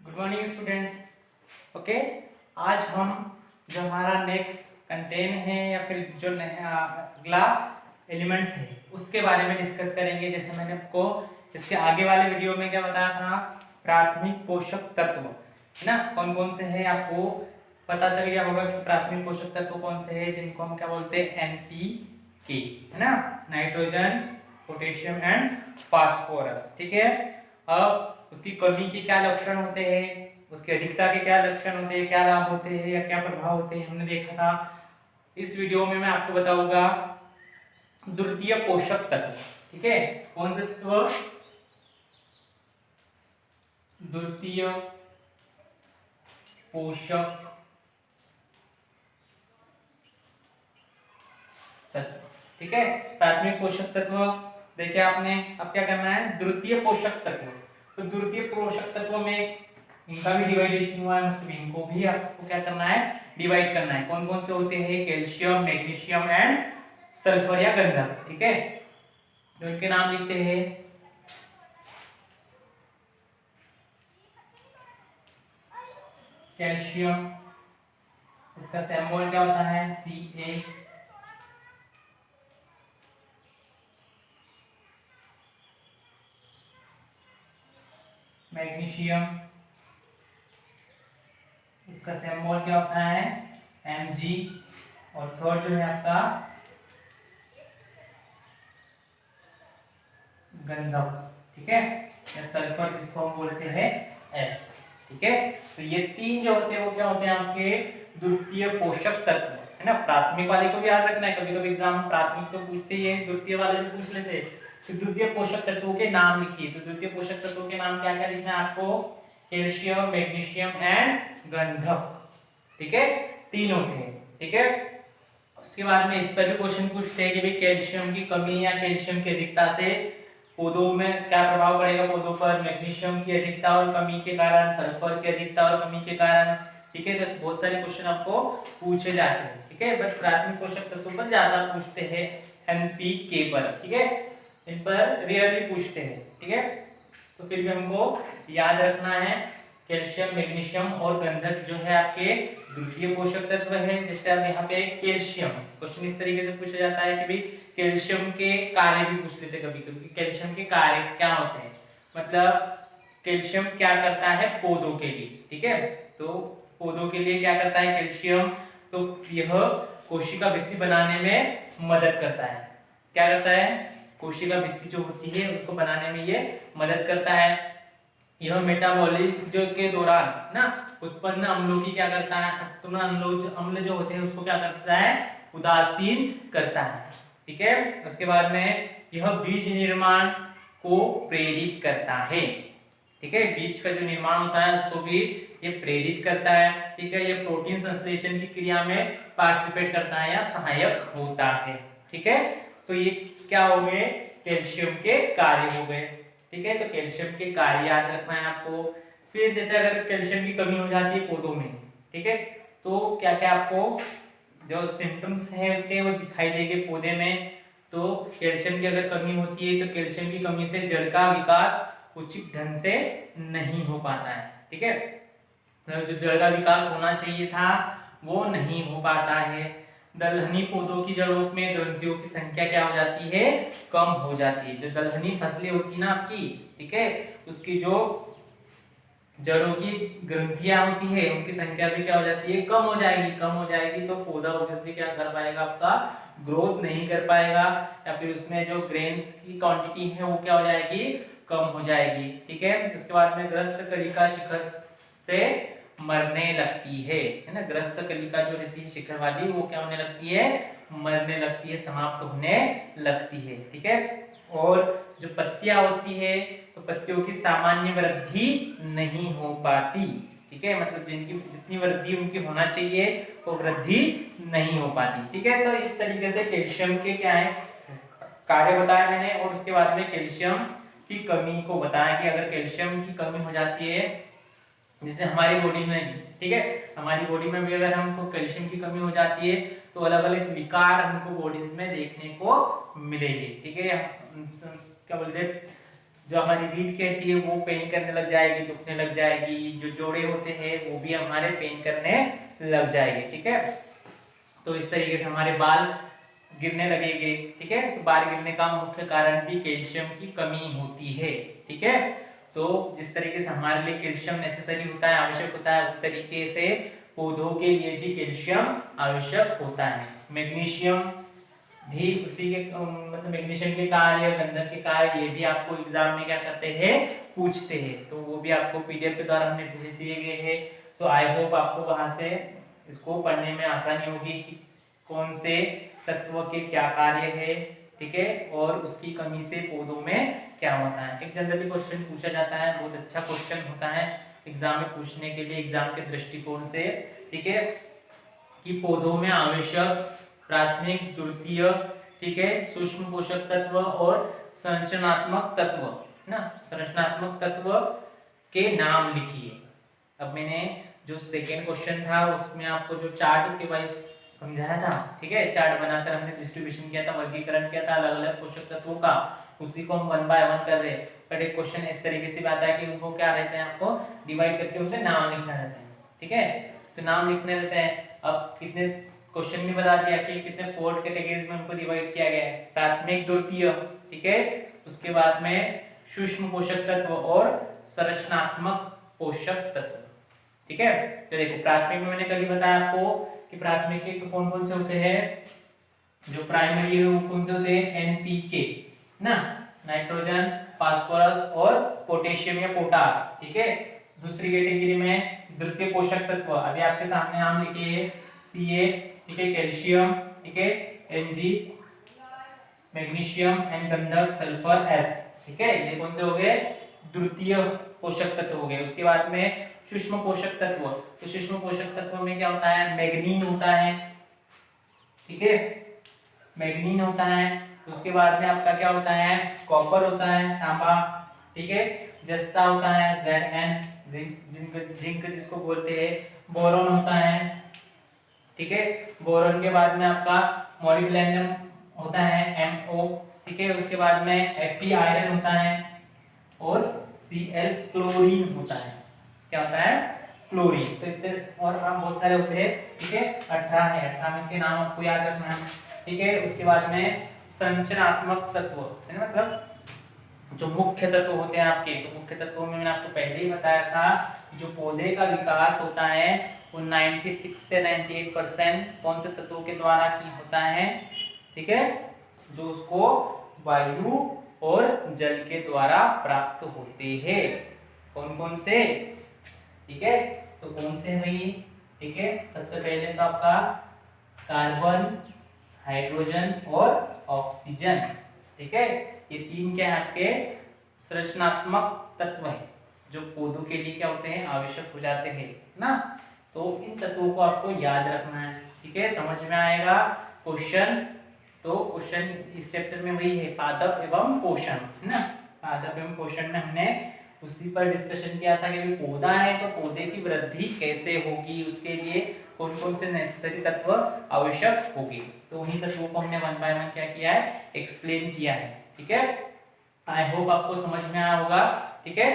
Good morning students. Okay, आज हम जो हमारा नेक्स्ट कंटेन है या फिर जो अगला एलिमेंट्स है उसके बारे में डिस्कस करेंगे। जैसे मैंने आपको इसके आगे वाले वीडियो में क्या बताया था, प्राथमिक पोषक तत्व है ना, कौन कौन से हैं आपको पता चल गया होगा कि प्राथमिक पोषक तत्व कौन से हैं, जिनको हम क्या बोलते हैं, NPK है ना, नाइट्रोजन, पोटेशियम एंड फास्फोरस। ठीक है, अब उसकी कमी के क्या लक्षण होते हैं, उसकी अधिकता के क्या लक्षण होते हैं, क्या लाभ होते हैं या क्या प्रभाव होते हैं, हमने देखा था। इस वीडियो में मैं आपको बताऊंगा द्वितीय पोषक तत्व। ठीक है, कौन से तत्व, द्वितीय पोषक तत्व। ठीक है, प्राथमिक पोषक तत्व देखिए आपने, अब क्या करना है, द्वितीय पोषक तत्व। तो द्वितीय पोषक तत्व में इनका भी डिवाइडेशन हुआ है, मतलब इनको भी आपको क्या करना है, डिवाइड करना है। कौन कौन से होते हैं, कैल्शियम, मैग्नीशियम एंड सल्फर या गंधक। ठीक है, जो इनके नाम लिखते हैं, कैल्शियम, इसका सिंबल क्या होता है, Ca। मैग्नीशियम, इसका सिंबल क्या होता है, Mg। और थर्ड जो है आपका गंधक। ठीक है, या सल्फर जिसको हम बोलते हैं S। ठीक है, तो ये तीन जो होते हैं वो क्या होते हैं, आपके द्वितीय पोषक तत्व है ना। प्राथमिक वाले को भी याद रखना है, कभी कभी एग्जाम प्राथमिक तो पूछते ही है, द्वितीय वाले भी पूछ लेते हैं। तो द्वितीय पोषक तत्वों के नाम लिखिए। तो द्वितीय पोषक तत्वों के नाम क्या क्या लिखना है आपको, कैल्शियम, मैग्नीशियम एंड गंधक। ठीक है, तीन होते हैं। ठीक है, उसके बाद में इस पर भी क्वेश्चन पूछते हैं कि भाई कैल्शियम की कमी या कैल्शियम की अधिकता से पौधों में क्या प्रभाव पड़ेगा, पौधों पर मैग्नीशियम की अधिकता और कमी के कारण, सल्फर की अधिकता और कमी के कारण। ठीक है, तो बहुत सारे क्वेश्चन आपको पूछे जाते हैं। ठीक है, बस प्राथमिक पोषक तत्वों पर ज्यादा पूछते हैं, NPK पर। ठीक है, इन पर रेयरली पूछते हैं। ठीक है, तो फिर भी हमको याद रखना है, कैल्शियम, मैग्नीशियम और गंधक जो है आपके द्वितीय पोषक तत्व है। जैसे अब यहाँ पे कैल्शियम, क्वेश्चन इस तरीके से पूछा जाता है कि भाई कैल्शियम के कार्य भी पूछ लेते कभी कभी, कैल्शियम के कार्य क्या होते हैं, मतलब कैल्शियम क्या करता है पौधों के लिए। ठीक है, तो पौधों के लिए क्या करता है कैल्शियम, तो यह कोशिका भित्ति बनाने में मदद करता है। क्या करता है, कोशिका भित्ति जो होती है उसको बनाने में ये मदद करता है। यह मेटाबॉलिज्म के दौरान ना उत्पन्न अम्लों की क्या करता है, उत्पन्न अम्ल जो होते हैं उसको क्या करता है, उदासीन करता है। ठीक है, उसके बाद में यह बीज निर्माण को प्रेरित करता है। ठीक है, बीज का जो निर्माण होता है उसको भी ये प्रेरित करता है। ठीक है, ये प्रोटीन संश्लेषण की क्रिया में पार्टिसिपेट करता है या सहायक होता है। ठीक है, तो ये क्या हो गए, कैल्शियम के कार्य हो गए। ठीक है, तो कैल्शियम के कार्य याद रखना है आपको। फिर जैसे अगर कैल्शियम की कमी हो जाती है पौधों में, ठीक है, तो क्या क्या आपको जो सिम्टम्स हैं उसके वो दिखाई देंगे पौधे में। तो कैल्शियम की अगर कमी होती है तो कैल्शियम की कमी से जड़ का विकास उचित ढंग से नहीं हो पाता है। ठीक है, जो जड़ का विकास होना चाहिए था वो नहीं हो पाता है। दलहनी पौधों की जड़ों में ग्रंथियों की संख्या क्या हो जाती है, कम हो जाती है। जो दलहनी फसलें होती है ना आपकी, ठीक है, उसकी जो जड़ों की ग्रंथियां होती है उनकी संख्या भी क्या हो जाती है, कम हो जाएगी। कम हो जाएगी तो पौधा ऑब्वियसली क्या कर पाएगा, आपका ग्रोथ नहीं कर पाएगा, या फिर उसमें जो ग्रेन्स की क्वांटिटी है वो क्या हो जाएगी, कम हो जाएगी। ठीक है, उसके बाद में ग्रस्त कलिका शिखर से मरने लगती है ना। ग्रस्त कलिका जो रहती है शिखर वाली वो क्या होने लगती है, मरने लगती है, समाप्त होने लगती है। ठीक है, और जो पत्तियां होती है तो पत्तियों की सामान्य वृद्धि नहीं हो पाती। ठीक है, मतलब जिनकी जितनी वृद्धि उनकी होना चाहिए वो वृद्धि नहीं हो पाती। ठीक है, तो इस तरीके से कैल्शियम के क्या है कार्य बताया मैंने, और उसके बाद में कैल्शियम की कमी को बताया कि अगर कैल्शियम की कमी हो जाती है जैसे हमारी बॉडी में भी, ठीक है, हमारी बॉडी में भी अगर हमको कैल्शियम की कमी हो जाती है तो अलग अलग विकार हमको बॉडीज में देखने को मिलेंगे। ठीक है, क्या बोलते हैं, जो हमारी रीढ़ की हड्डी है वो पेन करने लग जाएगी, दुखने लग जाएगी, जो जोड़े होते हैं वो भी हमारे पेन करने लग जाएंगे, ठीक है। तो इस तरीके से हमारे बाल गिरने लगेंगे, ठीक है। तो बाल गिरने का मुख्य कारण भी कैल्शियम की कमी होती है, ठीक है। तो जिस तरीके से हमारे लिए कैल्शियम नेसेसरी होता है, आवश्यक होता है, उस तरीके से पौधों के लिए भी कैल्शियम आवश्यक होता है। मैग्नीशियम भी उसी के मतलब मैग्नीशियम के कार्य, गंधक के कार्य, ये भी आपको एग्जाम में क्या करते हैं, पूछते हैं। तो वो भी आपको पीडीएफ के द्वारा हमने भेज दिए गए हैं। तो आई होप आपको वहां से इसको पढ़ने में आसानी होगी कि कौन से तत्व के क्या कार्य है, ठीक है, और उसकी कमी से पौधों में क्या होता है। एक जनरली क्वेश्चन पूछा जाता है, बहुत अच्छा क्वेश्चन होता है एग्जाम में पूछने के लिए, एग्जाम के दृष्टिकोण से, ठीक है, कि पौधों में आवश्यक प्राथमिक, द्वितीय, ठीक है, सूक्ष्म पोषक तत्व और संरचनात्मक तत्व, है ना, संरचनात्मक तत्व के नाम लिखिए। अब मैंने जो सेकेंड क्वेश्चन था उसमें आपको जो चार्ट के वाइज समझाया था, ठीक है, चार्ट बनाकर हमने डिस्ट्रीब्यूशन किया था, वर्गीकरण किया था अलग अलग पोषक तत्वों का, उसी को हम 1 बाय 1 कर रहे हैं। बट एक क्वेश्चन इस तरीके से आता है कि उनको क्या रहते हैं, आपको डिवाइड करके उनके नाम लिखना रहता है, ठीक है। तो नाम लिखने रहते हैं। अब कितने क्वेश्चन में बता दिया कि कितने 4 कैटेगरीज में उनको डिवाइड किया गया है, प्राथमिक, द्वितीय, ठीक है, उसके बाद में सूक्ष्म पोषक तत्व और संरचनात्मक पोषक तत्व, ठीक है। तो देखो प्राथमिक में मैंने कल ही बताया आपको कि प्राथमिक के कौन कौन से होते हैं, जो प्राइमरी है वो कौन से होते हैं, एनपीके ना, नाइट्रोजन, फास्फोरस और पोटेशियम या पोटास, ठीक है। दूसरी कैटेगरी में द्वितीय पोषक तत्व, अभी आपके सामने नाम लिखे हैं, सीए, ठीक है, कैल्शियम, ठीक है, एमजी, मैग्नीशियम एंड गंधक, सल्फर, एस, ठीक है, ये कौन से हो गए, द्वितीय पोषक तत्व हो गए। उसके बाद में सूक्ष्म पोषक तत्व, तो सूक्ष्म पोषक तत्व में क्या होता है, मैग्नीन होता है, ठीक है, मैग्नीन होता है। उसके बाद में आपका क्या होता है, कॉपर होता है, तांबा, ठीक है, जस्ता होता है, Zn, जिंक जिसको बोलते हैं, बोरॉन होता है, ठीक है, बोरॉन के बाद में आपका मॉलिब्डेनम होता है, MO, ठीक है, उसके बाद में Fe आयरन होता है और Cl क्लोरीन होता है, क्या होता है, क्लोरीन। तो इतने और नाम बहुत सारे होते हैं, ठीक है, 18 है, 18 के नाम आपको याद रखना है, ठीक है। उसके बाद में संरचनात्मक तत्व, है ना, मतलब जो मुख्य तत्व होते हैं आपके, तो मुख्य तत्वों में मैंने आपको पहले ही बताया था, जो पौधे का विकास होता है वो 96 से 98% कौन से तत्वों के द्वारा की होता है, ठीक है, जो उसको वायु और जल के द्वारा प्राप्त होते हैं। कौन कौन से, ठीक है, तो कौन से है भाई, ठीक है, सबसे पहले तो आपका कार्बन, हाइड्रोजन और ऑक्सीजन, ठीक है, ये तीन क्या है आपके संरचनात्मक तत्व है, जो पौधों के लिए क्या होते हैं, आवश्यक हो जाते हैं ना। तो इन तत्वों को आपको याद रखना है, ठीक है, समझ में आएगा क्वेश्चन। तो क्वेश्चन इस चैप्टर में वही है, पादप एवं पोषण, है ना, पादप एवं पोषण में हमने उसी पर डिस्कशन किया था कि पौधा है तो पौधे की वृद्धि कैसे होगी, उसके लिए कौन कौन से नेसेसरी तत्व आवश्यक होगी। तो उन्हीं तत्वों को हमने 1 बाय 1 क्या किया है, एक्सप्लेन किया है, ठीक है। आई होप आपको समझ में आया होगा, ठीक है।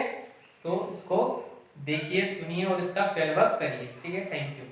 तो इसको देखिए, सुनिए और इसका फीडबैक करिए, ठीक है। Thank you.